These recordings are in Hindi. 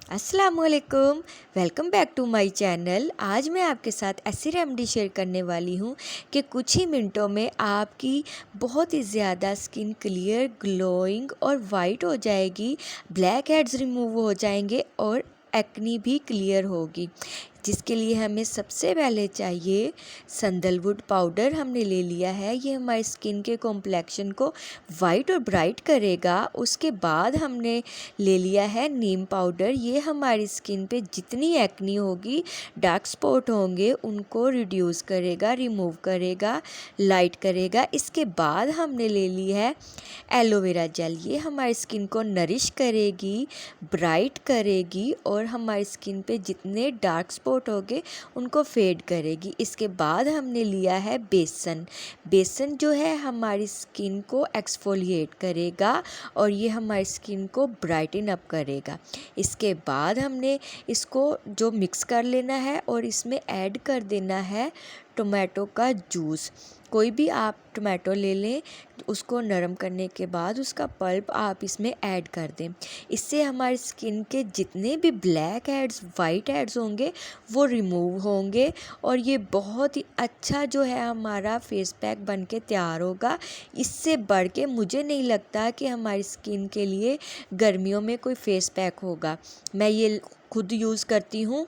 अस्सलाम वालेकुम, welcome back to my channel. आज मैं आपके साथ ऐसी रेमेडी शेयर करने वाली हूँ कि कुछ ही मिनटों में आपकी बहुत ही ज़्यादा स्किन क्लियर, ग्लोइंग और वाइट हो जाएगी, ब्लैक हेड्स रिमूव हो जाएंगे और एक्नी भी क्लियर होगी। जिसके लिए हमें सबसे पहले चाहिए सैंडलवुड पाउडर हमने ले लिया है। ये हमारी स्किन के कॉम्प्लेक्शन को वाइट और ब्राइट करेगा। उसके बाद हमने ले लिया है नीम पाउडर। ये हमारी स्किन पे जितनी एक्नी होगी, डार्क स्पॉट होंगे, उनको रिड्यूस करेगा, रिमूव करेगा, लाइट करेगा। इसके बाद हमने ले ली है एलोवेरा जेल। ये हमारी स्किन को नरिश करेगी, ब्राइट करेगी और हमारी स्किन पे जितने डार्क स्पॉट होंगे उनको फेड करेगी। इसके बाद हमने लिया है बेसन। बेसन जो है हमारी स्किन को एक्सफोलिएट करेगा और ये हमारी स्किन को ब्राइटन अप करेगा। इसके बाद हमने इसको जो मिक्स कर लेना है और इसमें ऐड कर देना है टोमेटो का जूस। कोई भी आप टोमेटो ले लें, उसको नरम करने के बाद उसका पल्प आप इसमें ऐड कर दें। इससे हमारी स्किन के जितने भी ब्लैक हेड्स, वाइट हेड्स होंगे वो रिमूव होंगे और ये बहुत ही अच्छा जो है हमारा फेस पैक बन के तैयार होगा। इससे बढ़ के मुझे नहीं लगता कि हमारी स्किन के लिए गर्मियों में कोई फेस पैक होगा। मैं ये खुद यूज़ करती हूँ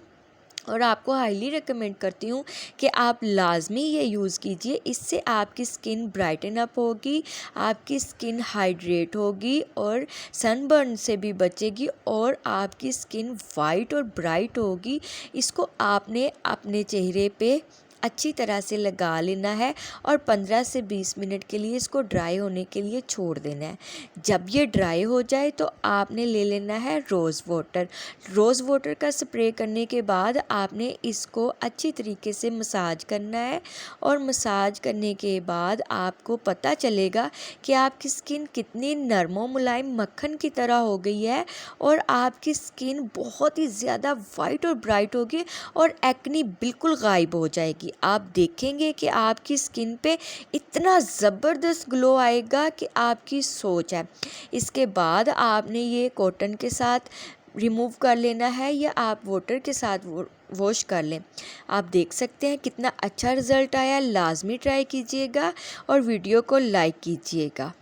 और आपको हाईली रिकमेंड करती हूँ कि आप लाजमी ये यूज़ कीजिए। इससे आपकी स्किन ब्राइटन अप होगी, आपकी स्किन हाइड्रेट होगी और सनबर्न से भी बचेगी और आपकी स्किन वाइट और ब्राइट होगी। इसको आपने अपने चेहरे पे अच्छी तरह से लगा लेना है और 15 से 20 मिनट के लिए इसको ड्राई होने के लिए छोड़ देना है। जब ये ड्राई हो जाए तो आपने ले लेना है रोज़ वाटर। रोज़ वाटर का स्प्रे करने के बाद आपने इसको अच्छी तरीके से मसाज करना है और मसाज करने के बाद आपको पता चलेगा कि आपकी स्किन कितनी नरम मुलायम मक्खन की तरह हो गई है और आपकी स्किन बहुत ही ज़्यादा वाइट और ब्राइट होगी और एक्नी बिल्कुल गायब हो जाएगी। आप देखेंगे कि आपकी स्किन पे इतना ज़बरदस्त ग्लो आएगा कि आपकी सोच है। इसके बाद आपने ये कॉटन के साथ रिमूव कर लेना है या आप वाटर के साथ वॉश कर लें। आप देख सकते हैं कितना अच्छा रिज़ल्ट आया। लाजमी ट्राई कीजिएगा और वीडियो को लाइक कीजिएगा।